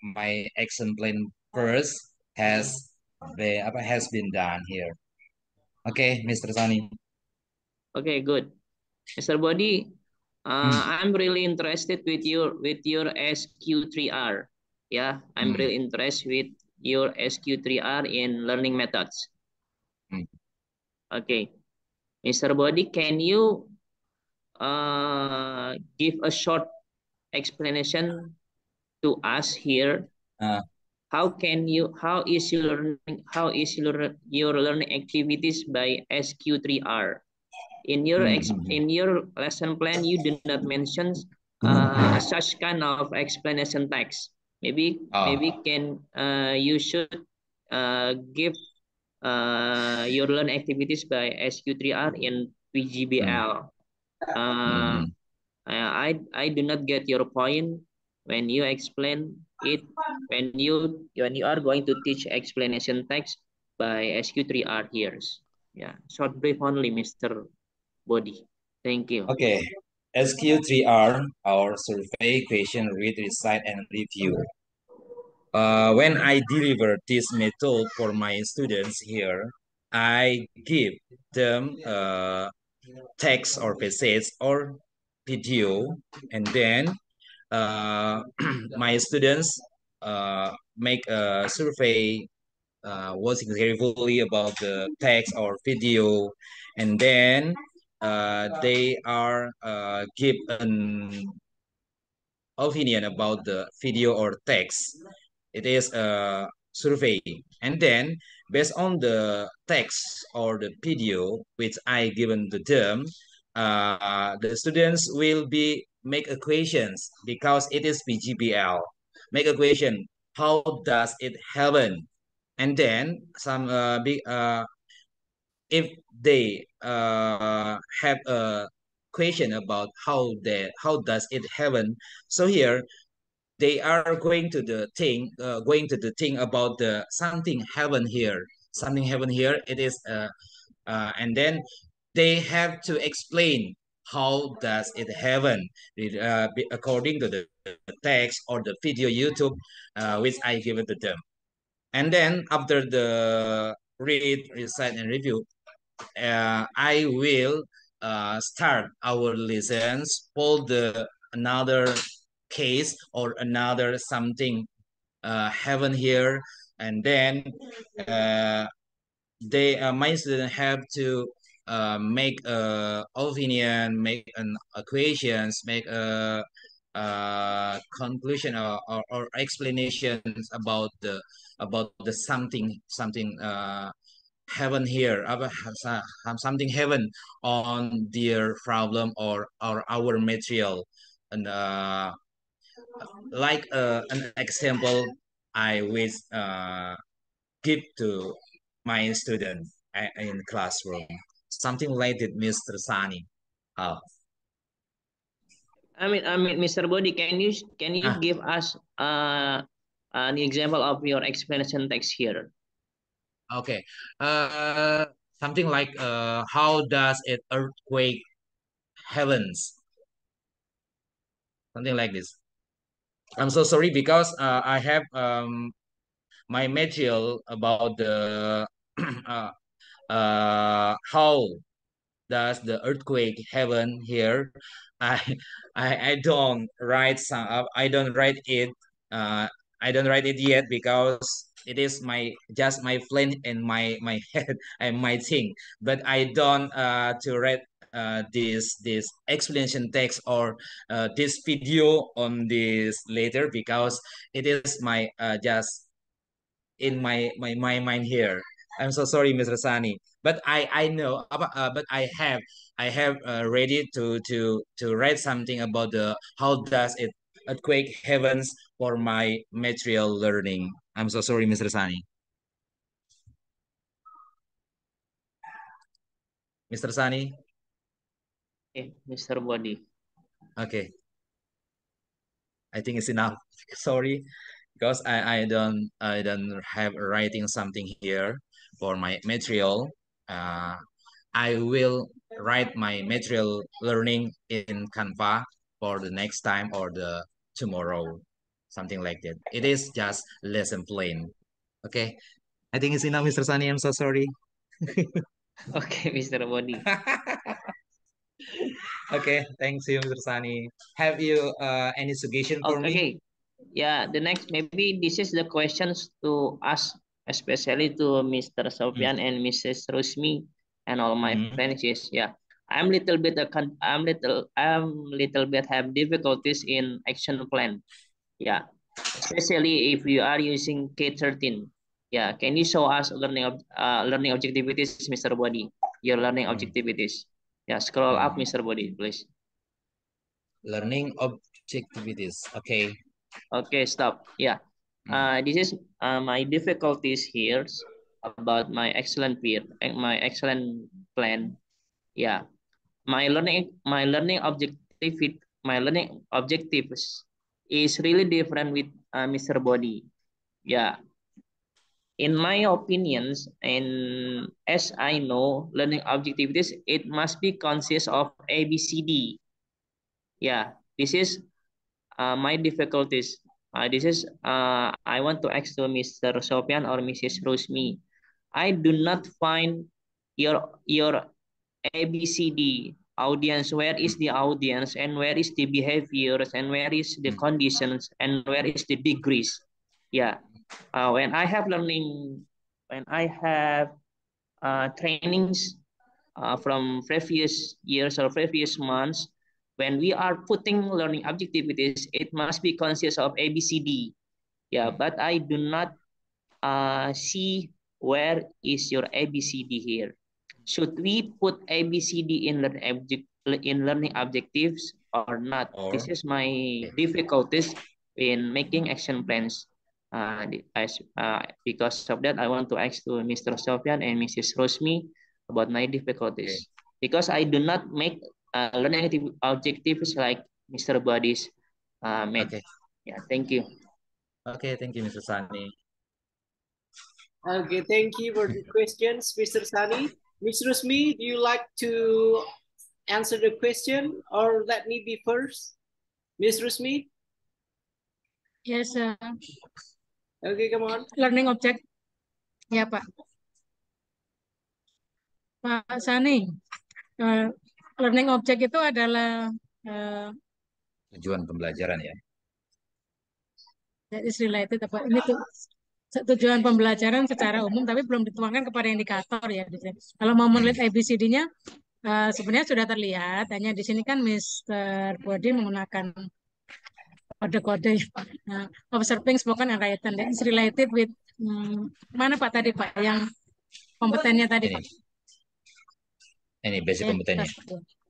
action plan first has been done here. Okay, Mr. Sani. Okay, good. Mr. Body, I'm really interested with your SQ3R. Yeah, I'm really interested with your SQ3R in learning methods. Okay, Mr. Body, can you give a short explanation to us here? How is your learning activities by SQ3R? In your lesson plan, you did not mention such kind of explanation text. Maybe you should give your learning activities by SQ3R in PGBL. I do not get your point when you explain it, when you are going to teach explanation text by SQ3R here. Yeah, short brief only, Mr. Body. Thank you. Okay, SQ3R, our survey, question, read, recite, and review. When I deliver this method for my students here, I give them text or passage or video, and then my students make a survey, watching carefully about the text or video, and then they are give an opinion about the video or text. It is a survey, and then based on the text or the video which I given to them, the students will make equations because it is PGBL. make a question. How does it happen? And then some if they have a question about how does it happen. So here they are going to the thing about the something happen here. Something happen here. It is and then they have to explain how does it happen according to the text or the video YouTube which I give it to them. And then after the read, recite, and review, I will start our lessons for the another case or another something happen here, and then uh, they my student have to make a opinion, make an equations, make a conclusion or explanations about the something happen here something happen on their problem or our material. And like an example I will give to my student in classroom, something like that, Mr. Sani. Oh. Mr. Body, can you give us an example of your explanation text here? Okay. Something like how does it earthquake heavens? Something like this. I'm so sorry because I have my material about the how does the earthquake happen here. I I don't write I don't write it uh I don't write it yet because it is my just my plan in my head and my thing, but I don't to write this explanation text or this video on this later because it is my just in my mind here. I'm so sorry, Mr. Sani, but I know but I have ready to write something about the how does it earthquake heavens for my material learning. I'm so sorry, Mr. Sani. Mr. Sani. Okay, Mr. Body. Okay, I think it's enough. Sorry, because I don't have writing something here for my material. I will write my material learning in Canva for the next time or the tomorrow, something like that. It is just lesson plan. Okay, I think it's enough, Mr. Sunny. I'm so sorry. Okay, Mr. Body. Okay, thanks you, Mr. Sunny. Have you any suggestion for me? Okay, yeah, the next, maybe this is the questions to us, especially to Mr. Sofian and Mrs. Rusmi and all my friends. Yes, yeah, I'm little bit have difficulties in action plan. Yeah, especially if you are using K13. Yeah, can you show us learning objectivities, Mr. Body? Your learning objectivities. Yeah, scroll up, Mr. Body, please. Learning objectivities. Okay. Okay, stop. Yeah. This is my difficulties here about my excellent peer and my excellent plan. Yeah. My learning objectives is really different with Mr. Body. Yeah. In my opinions, and as I know, learning objectives, it must be consist of ABCD. Yeah, this is my difficulties. This is I want to ask to Mr. Sofian or Mrs. Rosmi. I do not find your ABCD audience. Where is the audience and where is the behaviors and where is the conditions and where is the degrees? Yeah. When I have trainings from previous years or previous months, when we are putting learning objectivities, it must be conscious of ABCD. Yeah, but I do not see where is your ABCD here. Should we put ABCD in learning objectives or not? This is my difficulties in making action plans. Because of that, I want to ask to Mr. Sofian and Mrs. Rosmi about my difficulties. Because I do not make learning objectives like Mr. Buddy's made. Yeah, thank you. Okay, thank you, Mr. Sani. Okay, thank you for the questions, Mr. Sani. Ms. Rosmi, do you like to answer the question or let me be first? Ms. Rosmi? Yes, Okay, come on. learning object. Ya, Pak. Pak Sani, learning object itu adalah tujuan pembelajaran ya. That is related apa? Ini tuh tujuan pembelajaran secara umum tapi belum dituangkan kepada indikator ya. Kalau mau melihat ABCD-nya sebenarnya sudah terlihat. Hanya di sini kan Mr. Body menggunakan kode-kode observing, spoken, and written. That is related with mana Pak tadi Pak yang kompetennya tadi Pak? Ini basic kompetennya.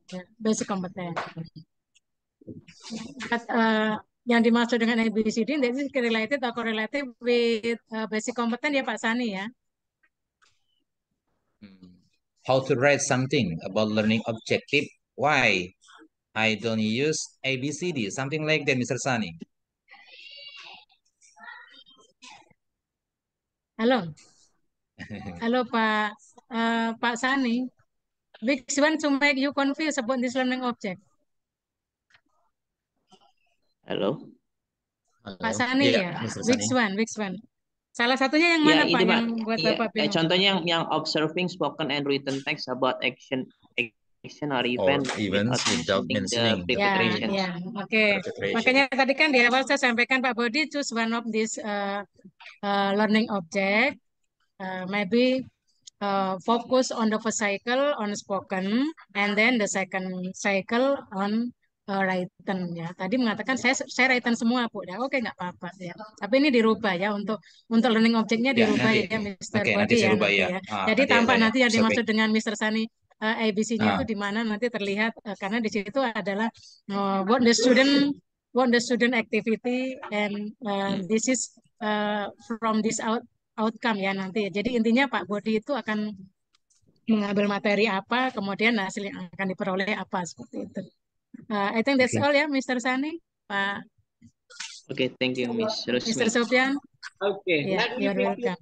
Ya, basic kompeten. Yang dimaksud dengan ABCD that is related or correlated with basic kompeten ya Pak Sani ya. How to write something about learning objective? Why I don't use ABCD? Something like that, Mr. Sani. Halo. Halo Pak Pak Sani. Which one to make you confused about this learning object? Halo. Pak Sani ya. Which one? Salah satunya yang mana Pak yang buat Bapak bingung? Contohnya yang observing, spoken, and written text about action or event without mentioning the preparation. Ya, oke. Makanya tadi kan di awal saya sampaikan Pak Bodi choose one of this learning object. Maybe focus on the first cycle on spoken and then the second cycle on written ya. Tadi mengatakan saya written semua Bu ya. Oke, nggak apa-apa ya. Tapi ini dirubah ya untuk learning objeknya dirubah ya, Mr. Body ya nanti ya. Jadi tampak nanti yang dimaksud dengan Mr. Sani ABC-nya itu di mana nanti terlihat karena di situ adalah what the student activity and this is from this outcome ya nanti. Jadi intinya Pak Bodi itu akan mengambil materi apa, kemudian hasil yang akan diperoleh apa seperti itu. I think that's all ya, Mr. Sani, Pak. Okay, thank you, Mr. Sofian. Okay, Yeah, let me repeat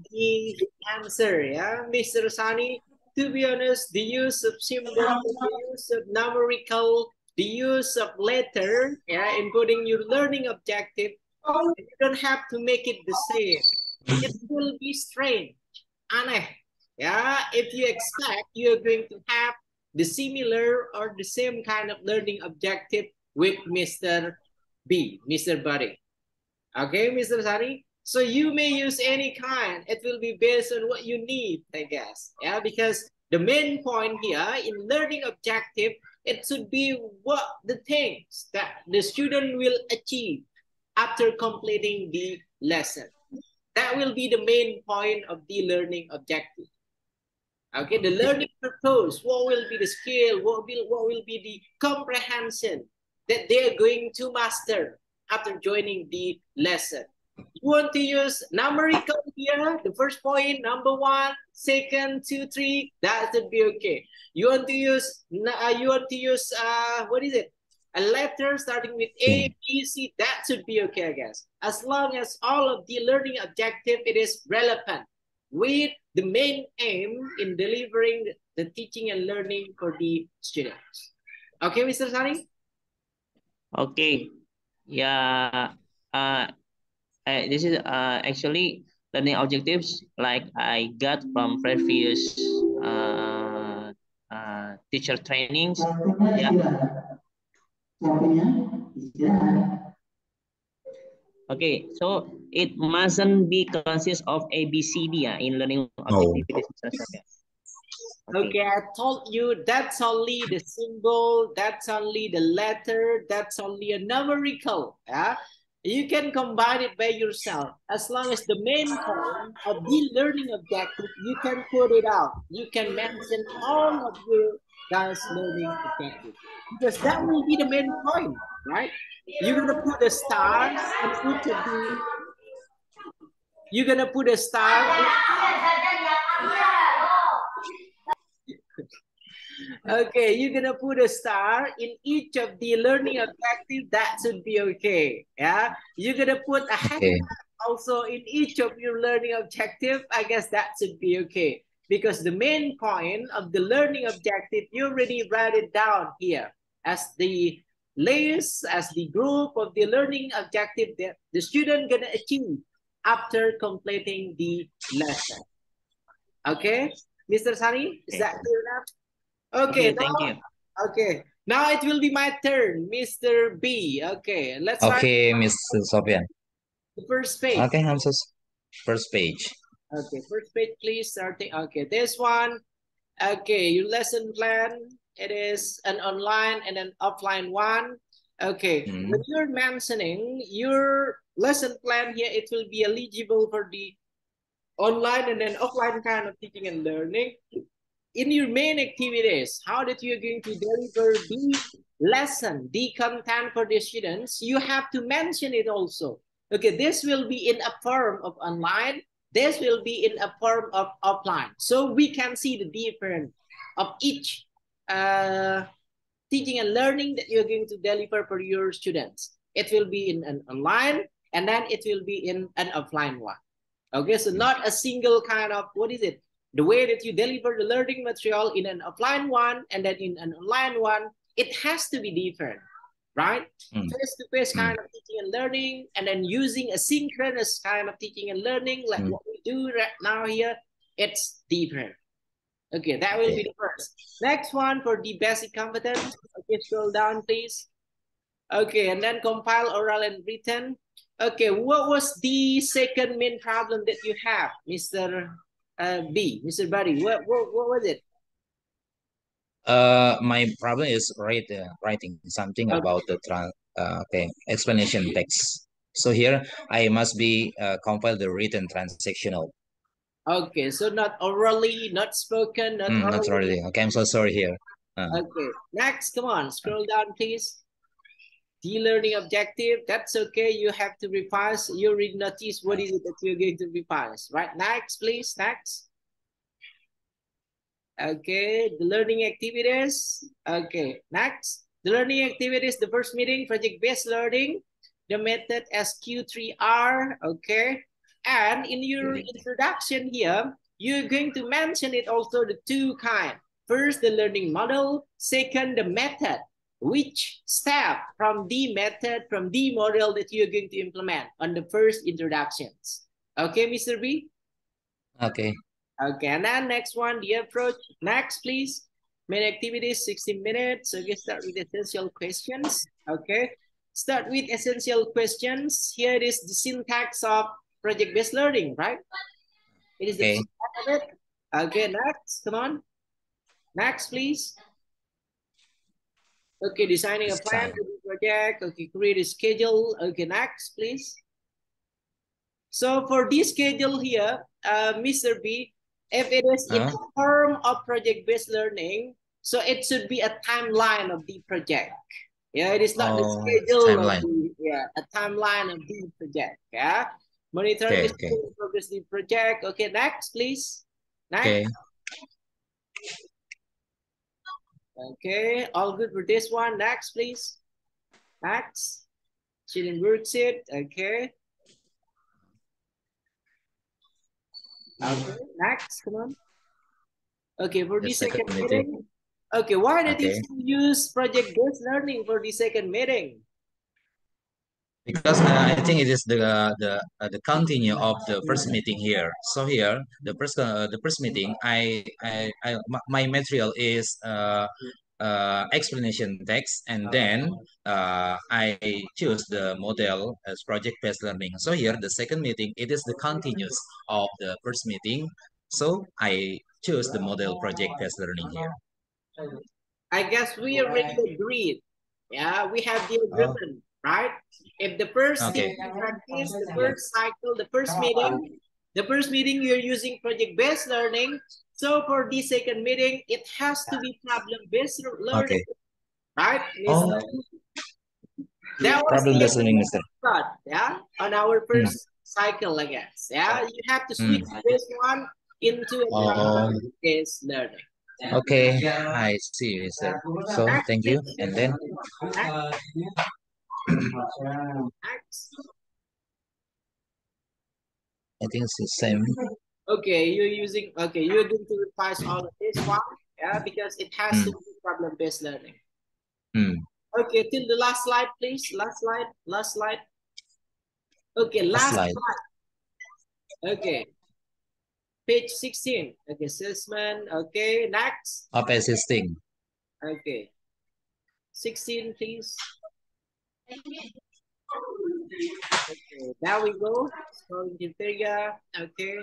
the answer, yeah, Mr. Sani. To be honest, the use of symbol, the use of numerical, the use of letter, yeah, including your learning objective, you don't have to make it the same. It will be strange, aneh. Yeah, if you expect you're going to have the similar or the same kind of learning objective with Mr. B, Mr. Buddy. Okay, Mr. Sani? So you may use any kind. It will be based on what you need, I guess. Yeah, because the main point here in learning objective, it should be what the things that the student will achieve after completing the lesson. That will be the main point of the learning objective. Okay, the learning purpose, what will be the skill, what will be the comprehension that they are going to master after joining the lesson. You want to use numerical here, the first point, number 1, second, 2, 3, that should be okay. You want to use what is it? A letter starting with A, B, C, that should be okay, I guess. As long as all of the learning objective, it is relevant with the main aim in delivering the teaching and learning for the students. Okay, Mr. Sani? Okay. Yeah. This is actually learning objectives like I got from previous teacher trainings. Yeah. Okay, so it mustn't be consist of ABCD in learning activities. Okay, I told you that's only the symbol, that's only the letter, that's only a numerical. Yeah, you can combine it by yourself as long as the main point of the learning objective, you can put it out. You can mention all of your That's learning objective. Because that will be the main point, right? You're going to put a star on each of the, you're going to put a star. Okay, you're going to put a star in each of the learning objective. That should be okay. Yeah. You're going to put a hashtag also in each of your learning objective. I guess that should be okay. Because the main point of the learning objective, you already write it down here as the layers, as the group of the learning objective that the student gonna achieve after completing the lesson. Okay, Mr. Sani, is that clear enough? Okay, thank you. Okay, now it will be my turn, Mr. B. Okay, let's start. Okay, Mr. Sofian. The first page. Okay, I'm so first page. Okay, first page, please. Starting. Okay, this one. Okay, your lesson plan. It is an online and an offline one. Okay, when you're mentioning your lesson plan here, it will be eligible for the online and then offline kind of teaching and learning. In your main activities, how that you're going to deliver the lesson, the content for the students, you have to mention it also. Okay, this will be in a form of online. This will be in a form of offline. So we can see the difference of each teaching and learning that you're going to deliver for your students. It will be in an online and then it will be in an offline one. Okay, so not a single kind of, what is it? The way that you deliver the learning material in an offline one and then in an online one, it has to be different, right? Face-to-face kind of teaching and learning, and then using a synchronous kind of teaching and learning, like what we do right now here, it's different. Okay, that will be the first. Next one for the basic competence. Okay, scroll down, please. Okay, and then compile oral and written. Okay, what was the second main problem that you have, Mr. B, Mr. Buddy? What was it? My problem is writing something about the explanation text. So here I must be compile the written transactional. Okay, so not orally, not spoken, not orally. Not orally. Okay, I'm so sorry here. Okay, next, come on, scroll down, please. The learning objective, that's okay. You have to revise. You already notice what is it that you're going to revise, right? Next, please, next. Okay, the learning activities. Okay, next. The learning activities, the first meeting, project-based learning, the method SQ3R, okay? And in your introduction here, you're going to mention it also the two kinds. First, the learning model. Second, the method. Which step from the method, from the model that you're going to implement on the first introductions. Okay, Mr. B? Okay. Okay, and then next one, the approach. Next, please. Main activities, 60 minutes. Okay, start with essential questions. Okay, start with essential questions. Here it is the syntax of project-based learning, right? It is the syntax of it. Okay, next, come on. Next, please. Okay, designing a plan for the project. Okay, create a schedule. Okay, next, please. So for this schedule here, Mr. B, if it is in form of project-based learning, so it should be a timeline of the project. Yeah, it is not the schedule of the, a timeline of the project. Yeah, monitoring the progress of the project. Okay, next, please. Next. Okay, all good for this one. Next, please. Next. Student worksheet. Okay. Okay, next, come on. Okay, for the second meeting. Okay, why did you use project-based learning for the second meeting? Because I think it is the continue of the first meeting here. So here the first meeting, my material is explanation text, and then I choose the model as project-based learning. So here the second meeting, it is the continuous of the first meeting. So I choose the model project-based learning here. I guess we already agreed. Yeah, we have the agreement, right? If the first practice, the first cycle, the first meeting you're using project-based learning. So for this second meeting, it has to be problem-based learning, Okay. right? Oh, That was problem-based the learning, Mister. start, yeah, on our first cycle, I guess. Yeah, you have to switch this one into a problem-based learning. Okay, I see, Mister. So thank you. And then Next. I think it's the same. Okay, you're going to revise all of this one, yeah, because it has to be problem-based learning. Okay, till the last slide, please. Last slide. Okay, last slide. Okay. Page 16. Okay, assessment. Okay, next. Up assisting. Okay. 16, please. Okay, there we go. Scoring criteria. Okay.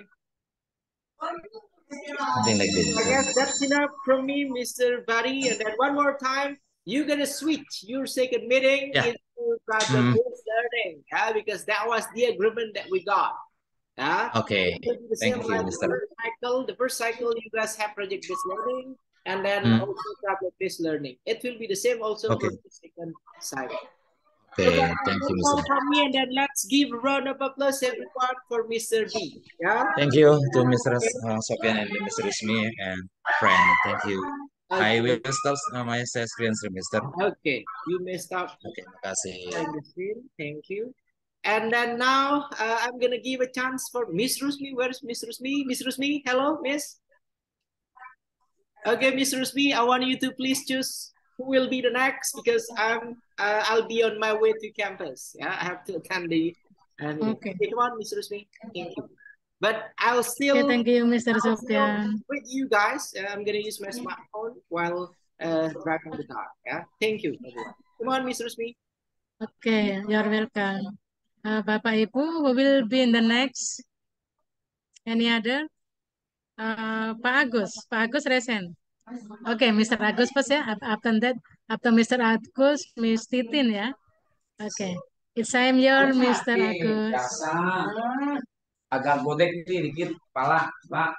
Something like this. I guess that's enough from me, Mr. Buddy. And then one more time, you're gonna switch your second meeting into problem-based learning, yeah, because that was the agreement that we got. Yeah. Okay. Thank you, Mr. The first cycle, you guys have project-based learning, and then also problem-based learning. It will be the same also for the second cycle. Okay, thank you, Mr. And then let's give a round of applause everyone for Mr. B. Yeah. Thank you to Mr. Sofian and Mr. Ismi and friend. Thank you. I will stop my screen, Mr. Okay, you may stop. Okay, makasih. Thank you. And then now I'm gonna give a chance for Miss Rusmi. Where's Miss Rusmi? Miss Rusmi, hello, Miss. Okay, Miss Rusmi, I want you to please choose who will be the next because I'll be on my way to campus. Yeah, I have to attend the. Okay, come on, Miss Rusmi. Thank you. But I'll still. Okay, thank you, Mr. Sofian. With you guys, I'm gonna use my smartphone while driving the car. Yeah, thank you, everyone. Come on, Miss Rusmi. Okay, you're welcome. Bapak Ibu, who will be in the next? Any other? Pak Agus Resen. Okay, Mr. Agus first ya. After that, after Mr. Agus, Miss Titin ya. Okay, it's time your Mr. Agus. Agak bodek nih dikit kepala, Pak.